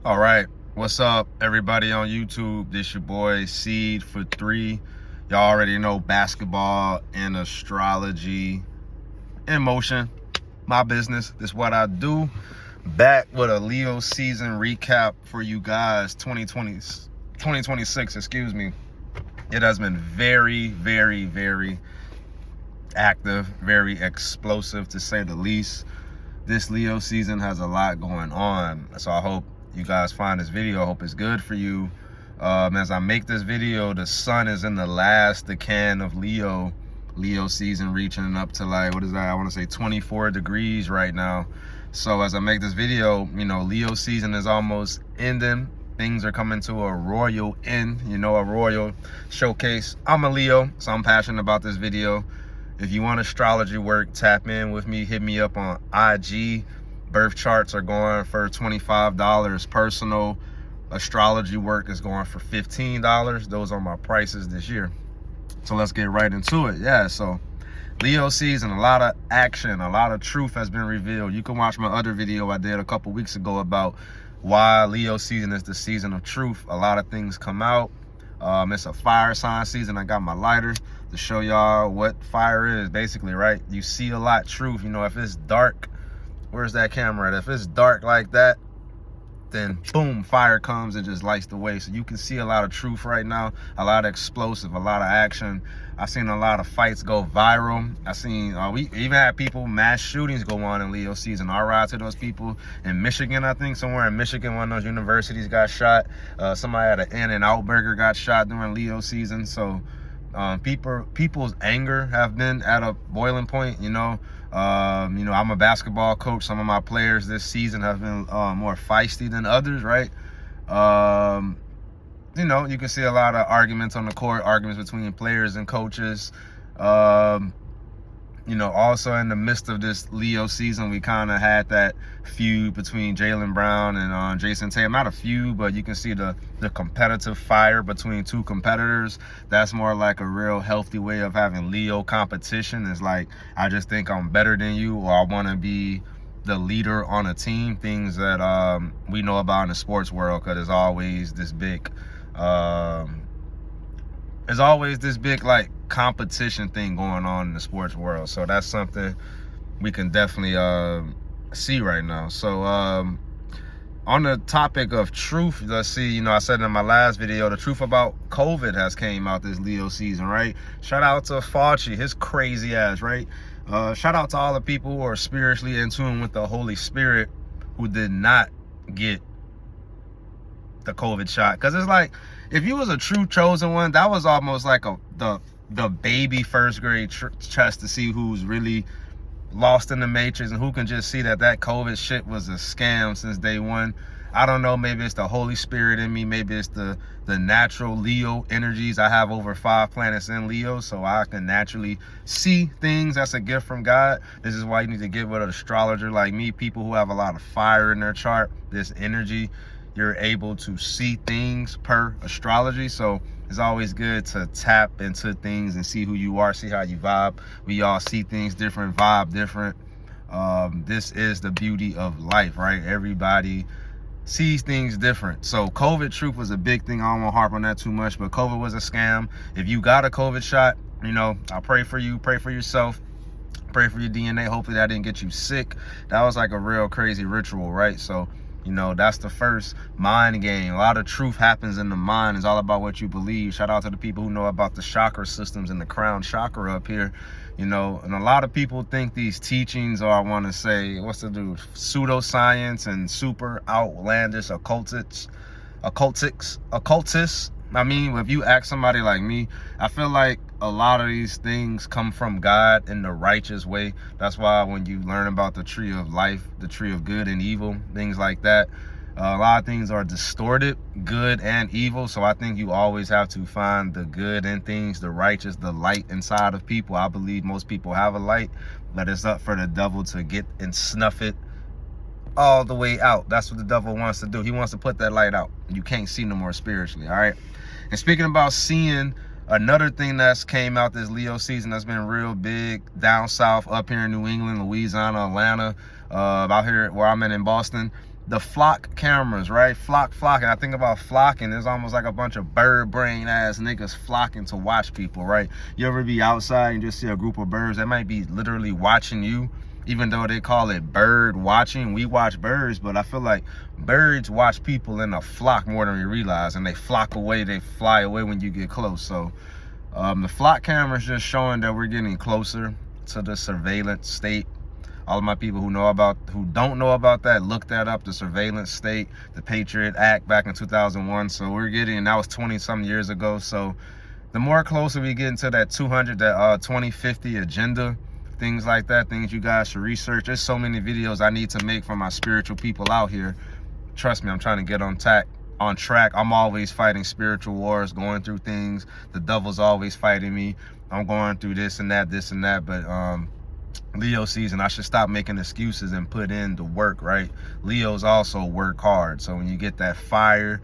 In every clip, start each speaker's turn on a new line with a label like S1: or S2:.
S1: All right, what's up, everybody on YouTube? This your boy Seed for 3. Y'all already know basketball and astrology in motion. My business. This is what I do. Back with a Leo season recap for you guys. 2026. Excuse me. It has been very, very, very active, very explosive to say the least. This Leo season has a lot going on, so I hope you guys find this video. I hope it's good for you. As I make this video, the sun is in the last decan of Leo season, reaching up to, like, what is that? I want to say 24 degrees right now. So as I make this video, you know, Leo season is almost ending. Things are coming to a royal end, you know, a royal showcase. I'm a Leo, so I'm passionate about this video. If you want astrology work, tap in with me. Hit me up on IG. Birth charts are going for $25. Personal astrology work is going for $15. Those are my prices this year. So let's get right into it. Yeah, so Leo season, a lot of action, a lot of truth has been revealed. You can watch my other video I did a couple weeks ago about why Leo season is the season of truth. A lot of things come out. It's a fire sign season. I got my lighter to show y'all what fire is, basically, right? You see a lot of truth. You know, if it's dark, where's that camera at? If it's dark like that, then boom, fire comes and just lights the way. So you can see a lot of truth right now, a lot of explosive, a lot of action. I've seen a lot of fights go viral. I've seen, we even had people, mass shootings go on in Leo season. All right to those people in Michigan, I think somewhere in Michigan, one of those universities got shot. Somebody at an In-N-Out Burger got shot during Leo season. So people's anger have been at a boiling point, you know. I'm a basketball coach. Some of my players this season have been more feisty than others, right? You know, you can see a lot of arguments on the court, arguments between players and coaches. You know, also in the midst of this Leo season, we kind of had that feud between Jaylen Brown and Jason Tatum. Not a feud, but you can see the competitive fire between two competitors. That's more like a real healthy way of having Leo competition. It's like, I just think I'm better than you, or I want to be the leader on a team. Things that we know about in the sports world, because there's always this big like competition thing going on in the sports world. So that's something we can definitely see right now. So on the topic of truth, let's see, you know, I said in my last video, the truth about COVID has came out this Leo season, right? Shout out to Fauci, his crazy ass, right? Shout out to all the people who are spiritually in tune with the Holy Spirit who did not get the COVID shot. Because it's like, if you was a true chosen one, that was almost like the baby first grade test to see who's really lost in the matrix and who can just see that COVID shit was a scam since day one. I don't know, maybe it's the Holy Spirit in me, maybe it's the natural Leo energies. I have over 5 planets in Leo, so I can naturally see things. That's a gift from God. This is why you need to get with an astrologer like me, people who have a lot of fire in their chart, this energy. You're able to see things per astrology. So it's always good to tap into things and see who you are, see how you vibe. We all see things different, vibe different. This is the beauty of life, right? Everybody sees things different. So COVID truth was a big thing. I don't want to harp on that too much, but COVID was a scam. If you got a COVID shot, you know, I pray for you, pray for yourself, pray for your DNA. Hopefully that didn't get you sick. That was like a real crazy ritual, right? So, you know, that's the first mind game. A lot of truth happens in the mind. It's all about what you believe. Shout out to the people who know about the chakra systems and the crown chakra up here. You know, and a lot of people think these teachings are, I want to say, what's to do, pseudoscience and super outlandish occultists. I mean, if you ask somebody like me, I feel like a lot of these things come from God in the righteous way. That's why when you learn about the tree of life, the tree of good and evil, things like that, a lot of things are distorted, good and evil. So I think you always have to find the good in things, the righteous, the light inside of people. I believe most people have a light, but it's up for the devil to get and snuff it all the way out. That's what the devil wants to do. He wants to put that light out. You can't see no more spiritually, all right? And speaking about seeing, another thing that's came out this Leo season that's been real big down south, up here in New England, Louisiana, Atlanta, out here where I'm in Boston, the flock cameras, right? Flocking. I think about flocking. There's almost like a bunch of bird brain ass niggas flocking to watch people, right? You ever be outside and just see a group of birds that might be literally watching you, even though they call it bird watching. We watch birds, but I feel like birds watch people in a flock more than we realize, and they flock away, they fly away when you get close. So the flock camera is just showing that we're getting closer to the surveillance state. All of my people who don't know about that, look that up. The surveillance state, the Patriot Act back in 2001. So we're getting, that was 20-some years ago. So the more closer we get into that 2050 agenda, things like that, things you guys should research. There's so many videos I need to make for my spiritual people out here. Trust me, I'm trying to get on track. I'm always fighting spiritual wars, going through things. The devil's always fighting me. I'm going through this and that, but Leo season, I should stop making excuses and put in the work, right? Leos also work hard. So when you get that fire,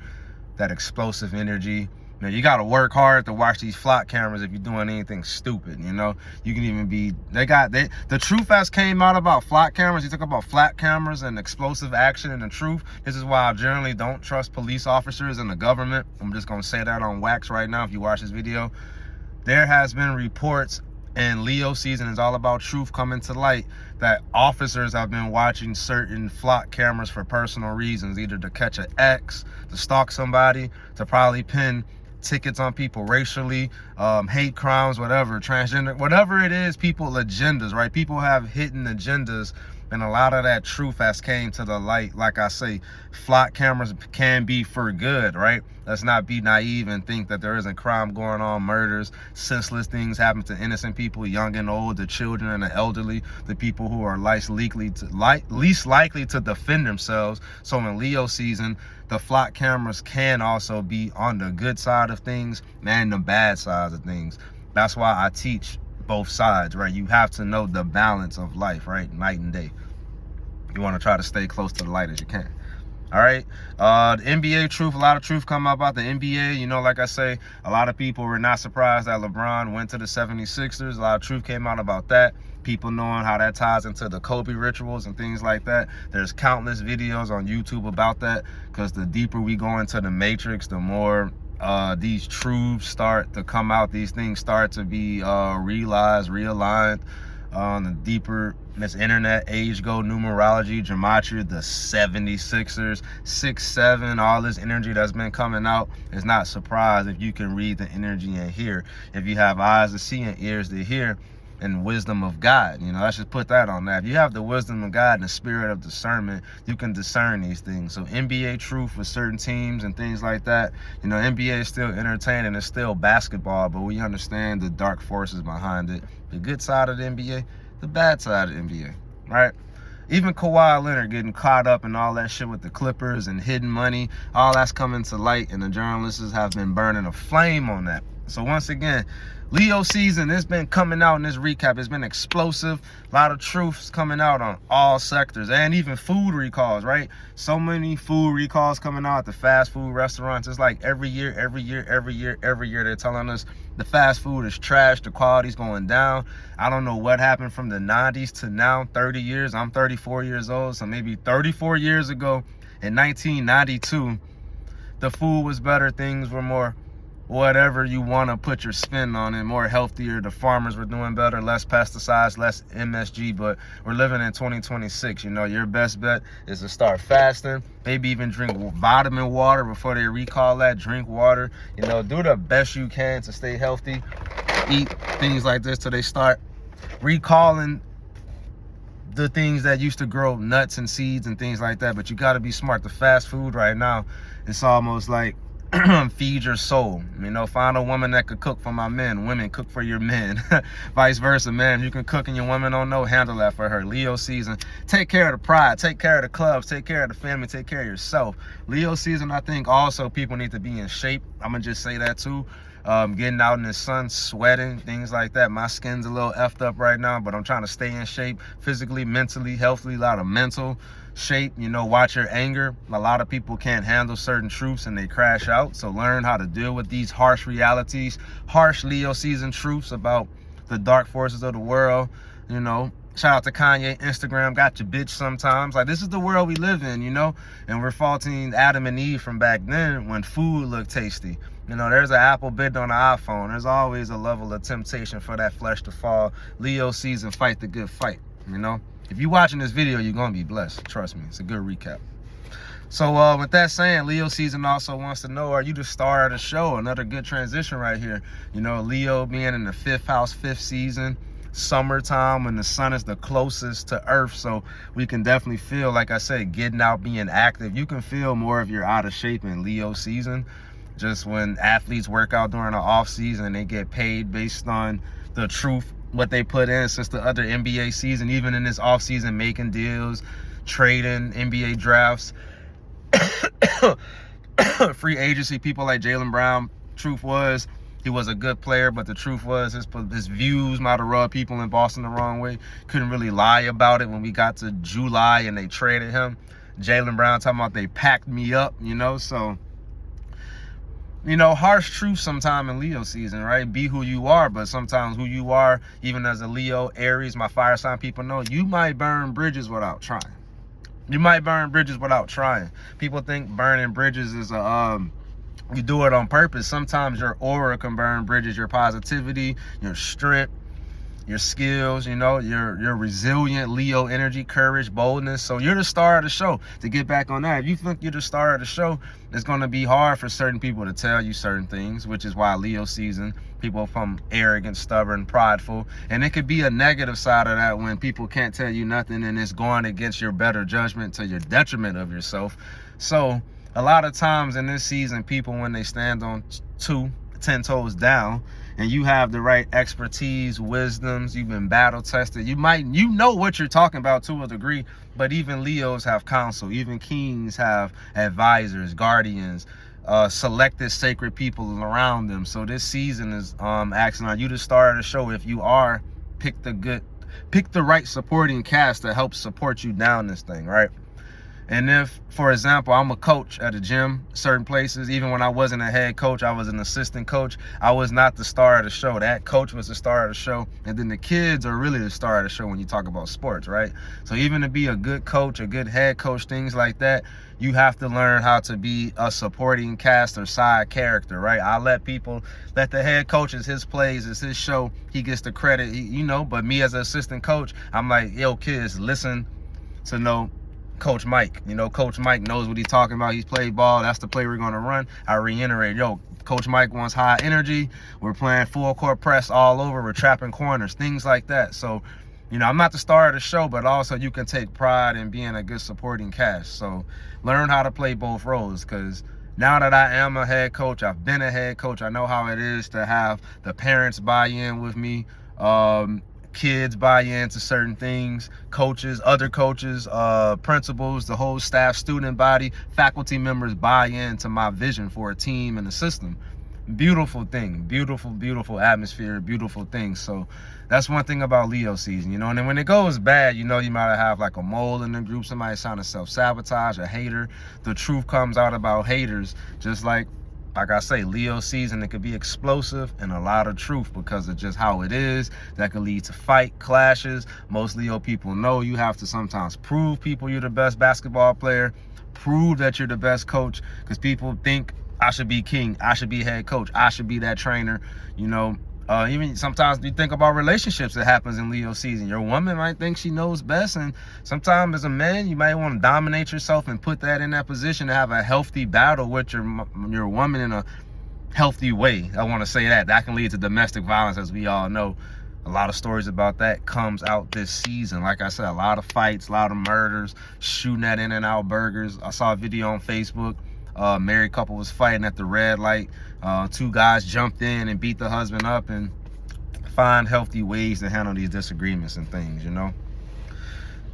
S1: that explosive energy, now you got to work hard to watch these flock cameras if you're doing anything stupid, you know? You can even be, the truth has came out about flock cameras. You talk about flock cameras and explosive action and the truth. This is why I generally don't trust police officers and the government. I'm just going to say that on wax right now if you watch this video. There has been reports, and Leo season is all about truth coming to light, that officers have been watching certain flock cameras for personal reasons, either to catch an ex, to stalk somebody, to probably pin tickets on people racially, hate crimes, whatever, transgender, whatever it is, people agendas, right? People have hidden agendas, and a lot of that truth has came to the light. Like I say, flock cameras can be for good, right? Let's not be naive and think that there isn't crime going on, murders, senseless things happen to innocent people, young and old, the children and the elderly, the people who are least likely to defend themselves. So in Leo season, the flock cameras can also be on the good side of things and the bad side of things. That's why I teach both sides, right? You have to know the balance of life, right? Night and day. You want to try to stay close to the light as you can. All right. The NBA truth, a lot of truth come out about the NBA. You know, like I say, a lot of people were not surprised that LeBron went to the 76ers. A lot of truth came out about that. People knowing how that ties into the Kobe rituals and things like that. There's countless videos on YouTube about that, because the deeper we go into the matrix, the more these truths start to come out. These things start to be realized, realigned. The deeper this internet age go, numerology, gematria, the 76ers, 6'7", all this energy that's been coming out, is not surprised if you can read the energy and hear. If you have eyes to see and ears to hear, and wisdom of God, you know, let's just put that on that. If you have the wisdom of God and the spirit of discernment, you can discern these things. So NBA truth for certain teams and things like that. You know, NBA is still entertaining, it's still basketball, but we understand the dark forces behind it. The good side of the NBA, the bad side of the NBA, right? Even Kawhi Leonard getting caught up in all that shit with the Clippers and hidden money, all that's coming to light, and the journalists have been burning a flame on that. So once again, Leo season, it's been coming out in this recap. It's been explosive. A lot of truths coming out on all sectors, and even food recalls, right? So many food recalls coming out at the fast food restaurants. It's like every year, they're telling us the fast food is trash, the quality's going down. I don't know what happened from the 90s to now, 30 years. I'm 34 years old, so maybe 34 years ago in 1992, the food was better, things were more whatever you want to put your spin on it, more healthier, the farmers were doing better, less pesticides, less MSG. But we're living in 2026. You know, your best bet is to start fasting, maybe even drink vitamin water before they recall that. Drink water, you know, do the best you can to stay healthy. Eat things like this till they start recalling the things that used to grow nuts and seeds and things like that. But you got to be smart. The fast food right now, it's almost like feed your soul. You know, find a woman that could cook for my men. Women, cook for your men. Vice versa, man. If you can cook and your woman don't know, handle that for her. Leo season, take care of the pride, take care of the clubs, take care of the family, take care of yourself. Leo season, I think also people need to be in shape. I'm gonna just say that too. Getting out in the sun, sweating, things like that. My skin's a little effed up right now, but I'm trying to stay in shape physically, mentally, healthily, a lot of mental shape. You know, watch your anger. A lot of people can't handle certain truths and they crash out. So learn how to deal with these harsh realities, harsh Leo season truths about the dark forces of the world. You know, Shout out to Kanye. Instagram got your bitch sometimes. Like, this is the world we live in, you know? And we're faulting Adam and Eve from back then when food looked tasty. You know, there's an Apple bid on the iPhone. There's always a level of temptation for that flesh to fall. Leo season, fight the good fight, you know? If you're watching this video, you're going to be blessed. Trust me. It's a good recap. So with that saying, Leo season also wants to know, are you the star of the show? Another good transition right here. You know, Leo being in the 5th house, 5th season. Summertime when the sun is the closest to earth, so we can definitely feel, like I said, getting out, being active. You can feel more if you're out of shape in Leo season. Just when athletes work out during the off season, they get paid based on the truth, what they put in, since the other NBA season, even in this off season, making deals, trading, NBA drafts, free agency, people like Jaylen Brown. Truth was, he was a good player, but the truth was his views might have rubbed people in Boston the wrong way. Couldn't really lie about it when we got to July and they traded him. Jaylen Brown talking about they packed me up, you know? So, you know, harsh truth sometime in Leo season, right? Be who you are, but sometimes who you are, even as a Leo, Aries, my fire sign people know, you might burn bridges without trying. You might burn bridges without trying. People think burning bridges is you do it on purpose. Sometimes your aura can burn bridges, your positivity, your strength, your skills, you know, your resilient Leo energy, courage, boldness. So you're the star of the show. To get back on that, if you think you're the star of the show, it's going to be hard for certain people to tell you certain things, which is why Leo season, people become arrogant, stubborn, prideful. And it could be a negative side of that when people can't tell you nothing and it's going against your better judgment to your detriment of yourself. So a lot of times in this season, people, when they stand on 10 toes down, and you have the right expertise, wisdoms, you've been battle tested, you know what you're talking about to a degree, but even Leos have counsel, even kings have advisors, guardians, selected sacred people around them. So this season is asking, are you the star of the show? If you are, pick the right supporting cast to help support you down this thing, right? And if, for example, I'm a coach at a gym, certain places, even when I wasn't a head coach, I was an assistant coach, I was not the star of the show. That coach was the star of the show. And then the kids are really the star of the show when you talk about sports, right? So even to be a good coach, a good head coach, things like that, you have to learn how to be a supporting cast or side character, right? I let the head coach, is his plays, is his show, he gets the credit, you know, but me as an assistant coach, I'm like, yo, kids, listen to know Coach Mike. You know, Coach Mike knows what he's talking about. He's played ball. That's the play we're going to run. I reiterate, yo, Coach Mike wants high energy. We're playing full court press all over. We're trapping corners, things like that. So, you know, I'm not the star of the show, but also you can take pride in being a good supporting cast. So learn how to play both roles, because now that I am a head coach, I've been a head coach, I know how it is to have the parents buy in with me, kids buy into certain things, coaches, other coaches, principals, the whole staff, student body, faculty members buy into my vision for a team and a system. Beautiful thing, beautiful atmosphere, beautiful thing. So that's one thing about Leo season, you know. And then when it goes bad, you know, you might have like a mole in the group, somebody trying to self-sabotage, a hater. The truth comes out about haters, just like I say, Leo season, it could be explosive and a lot of truth because of just how it is. That could lead to fight, clashes. Most Leo people know you have to sometimes prove people you're the best basketball player, prove that you're the best coach, because people think I should be king, I should be head coach, I should be that trainer, you know. Even sometimes you think about relationships that happens in Leo season. Your woman might think she knows best, and sometimes as a man, you might want to dominate yourself and put that in that position to have a healthy battle with your woman in a healthy way. I want to say that can lead to domestic violence, as we all know. A lot of stories about that comes out this season. Like I said, a lot of fights, a lot of murders, shooting at In-N-Out Burgers. I saw a video on Facebook. Married couple was fighting at the red light. 2 guys jumped in and beat the husband up, and find healthy ways to handle these disagreements and things, you know.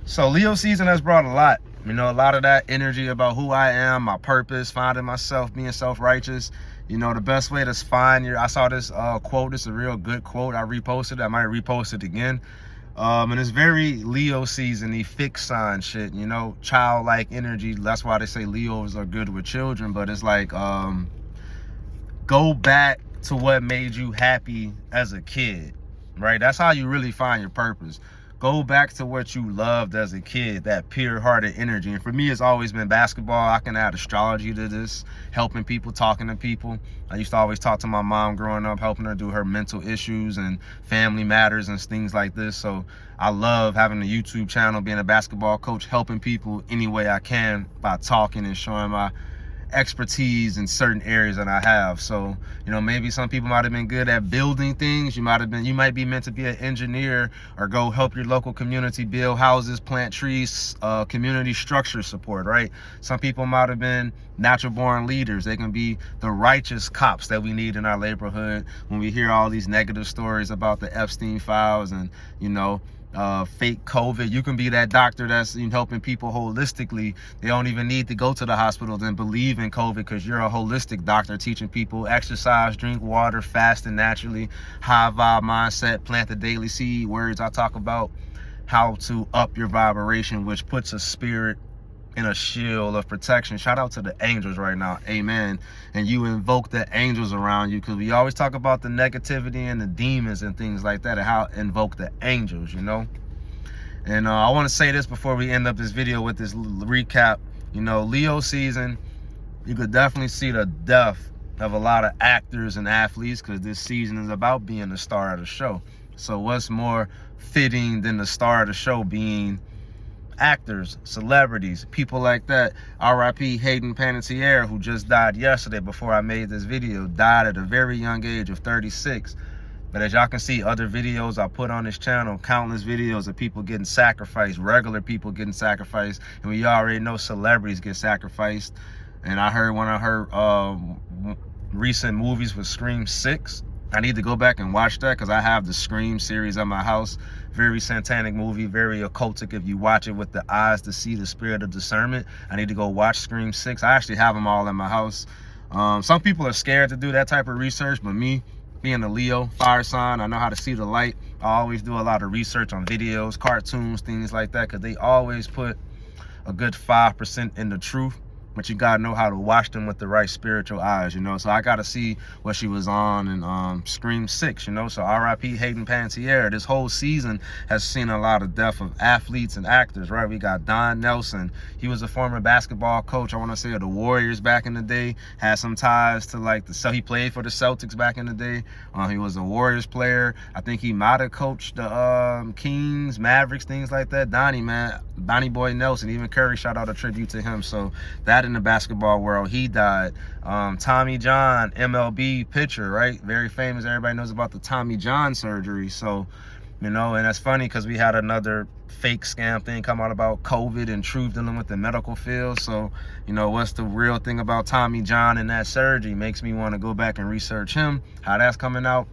S1: So Leo season has brought a lot, you know, a lot of that energy about who I am, my purpose, finding myself, being self-righteous. You know, the best way to find I saw this quote. It's a real good quote. I reposted it. I might repost it again. And it's very Leo season-y, fixed sign shit, you know, childlike energy. That's why they say Leos are good with children. But it's like, go back to what made you happy as a kid, right? That's how you really find your purpose. Go back to what you loved as a kid, that pure-hearted energy. And for me, it's always been basketball. I can add astrology to this, helping people, talking to people. I used to always talk to my mom growing up, helping her do her mental issues and family matters and things like this. So I love having a YouTube channel, being a basketball coach, helping people any way I can by talking and showing my expertise in certain areas that I have. So, you know, maybe some people might have been good at building things. You might be meant to be an engineer or go help your local community build houses, plant trees, community structure support, right? Some people might have been natural born leaders. They can be the righteous cops that we need in our neighborhood when we hear all these negative stories about the Epstein files and, you know, fake COVID. You can be that doctor that's helping people holistically. They don't even need to go to the hospitals and believe in COVID because you're a holistic doctor teaching people exercise, drink water, fasting naturally, high vibe mindset, plant the daily seed. Words I talk about how to up your vibration, which puts a spirit in a shield of protection. Shout out to the angels right now, amen. And you invoke the angels around you, because we always talk about the negativity and the demons and things like that, and how invoke the angels, you know. And I want to say this before we end up this video with this recap. You know, Leo season, you could definitely see the death of a lot of actors and athletes, because this season is about being the star of the show. So what's more fitting than the star of the show being actors, celebrities, people like that. R.I.P. Hayden Panettiere, who just died yesterday before I made this video, died at a very young age of 36. But as y'all can see, other videos I put on this channel, countless videos of people getting sacrificed, regular people getting sacrificed, and we already know celebrities get sacrificed. And I heard one of her recent movies was Scream 6. I need to go back and watch that, because I have the Scream series at my house. Very satanic movie, very occultic if you watch it with the eyes to see the spirit of discernment. I need to go watch Scream 6. I actually have them all in my house. Some people are scared to do that type of research, but me, being a Leo, fire sign, I know how to see the light. I always do a lot of research on videos, cartoons, things like that, because they always put a good 5% in the truth. But you gotta know how to watch them with the right spiritual eyes, you know. So I gotta see what she was on in Scream 6, you know. So R.I.P. Hayden Panettiere. This whole season has seen a lot of death of athletes and actors, right? We got Don Nelson. He was a former basketball coach, I want to say, of the Warriors back in the day. Had some ties to like so he played for the Celtics back in the day. He was a Warriors player. I think he might have coached the Kings, Mavericks, things like that. Donnie Boy Nelson. Even Curry shout out a tribute to him. So that in the basketball world, he died. Tommy John, MLB pitcher, right? Very famous. Everybody knows about the Tommy John surgery. So, you know, and that's funny because we had another fake scam thing come out about COVID and truth dealing with the medical field. So, you know, what's the real thing about Tommy John and that surgery? Makes me want to go back and research him, how that's coming out.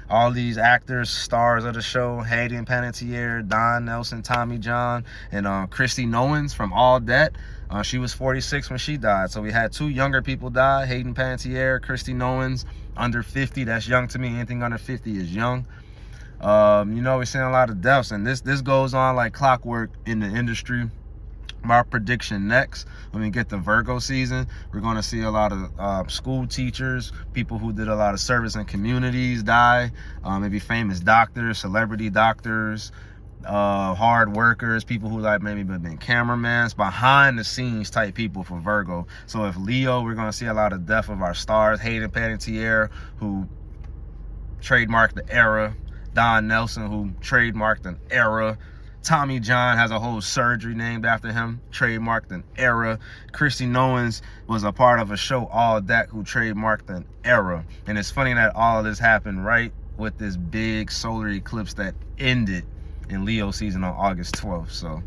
S1: All these actors, stars of the show, Hayden Panettiere, Don Nelson, Tommy John, and Christy Nowens from All That. She was 46 when she died. So we had two younger people die, Hayden Panettiere, Christy Nowens, under 50. That's young to me. Anything under 50 is young. You know, we're seeing a lot of deaths, and this goes on like clockwork in the industry. My prediction next, when we get to Virgo season, we're going to see a lot of school teachers, people who did a lot of service in communities die, maybe famous doctors, celebrity doctors, hard workers, people who like maybe been cameramans, behind the scenes type people for Virgo. So if Leo, we're going to see a lot of death of our stars. Hayden Panettiere, who trademarked the era. Don Nelson, who trademarked an era. Tommy John has a whole surgery named after him, trademarked an era. Christy Nowens was a part of a show, All That, who trademarked an era. And it's funny that all of this happened right with this big solar eclipse that ended in Leo season on August 12th. So,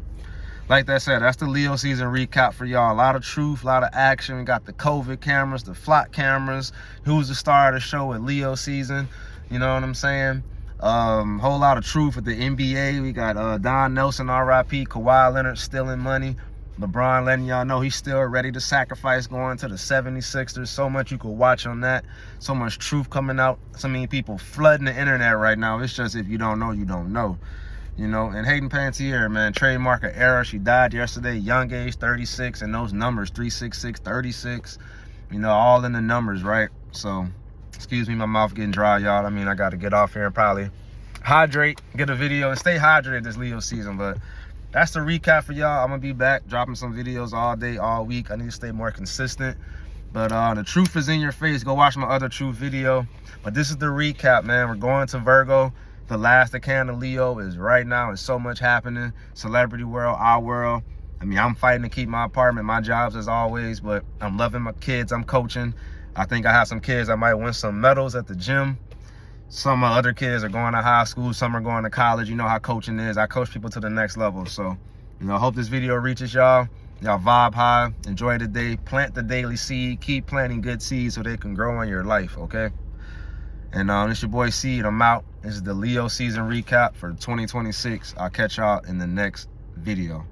S1: like that said, that's the Leo season recap for y'all. A lot of truth, a lot of action. We got the COVID cameras, the flock cameras. Who's the star of the show at Leo season? You know what I'm saying? Whole lot of truth with the NBA. We got Don Nelson, R.I.P. Kawhi Leonard stealing money. LeBron letting y'all know he's still ready to sacrifice going to the 76ers. So much you could watch on that. So much truth coming out. So many people flooding the internet right now. It's just if you don't know, you don't know. You know, and Hayden Panettiere, man, trademark an era. She died yesterday, young age, 36, and those numbers, 366, 36, you know, all in the numbers, right? So, excuse me, my mouth getting dry, y'all. I mean, I got to get off here and probably hydrate, get a video, and stay hydrated this Leo season. But that's the recap for y'all. I'm gonna be back dropping some videos all day, all week. I need to stay more consistent. But the truth is in your face. Go watch my other truth video. But this is the recap, man. We're going to Virgo. The last decade of Leo is right now. There's so much happening. Celebrity world, our world. I mean, I'm fighting to keep my apartment, my jobs as always, but I'm loving my kids. I'm coaching. I think I have some kids that might win some medals at the gym. Some other kids are going to high school. Some are going to college. You know how coaching is. I coach people to the next level. So, you know, I hope this video reaches y'all. Y'all vibe high. Enjoy the day. Plant the daily seed. Keep planting good seeds so they can grow in your life, okay? And it's your boy Seed. I'm out. This is the Leo season recap for 2026. I'll catch y'all in the next video.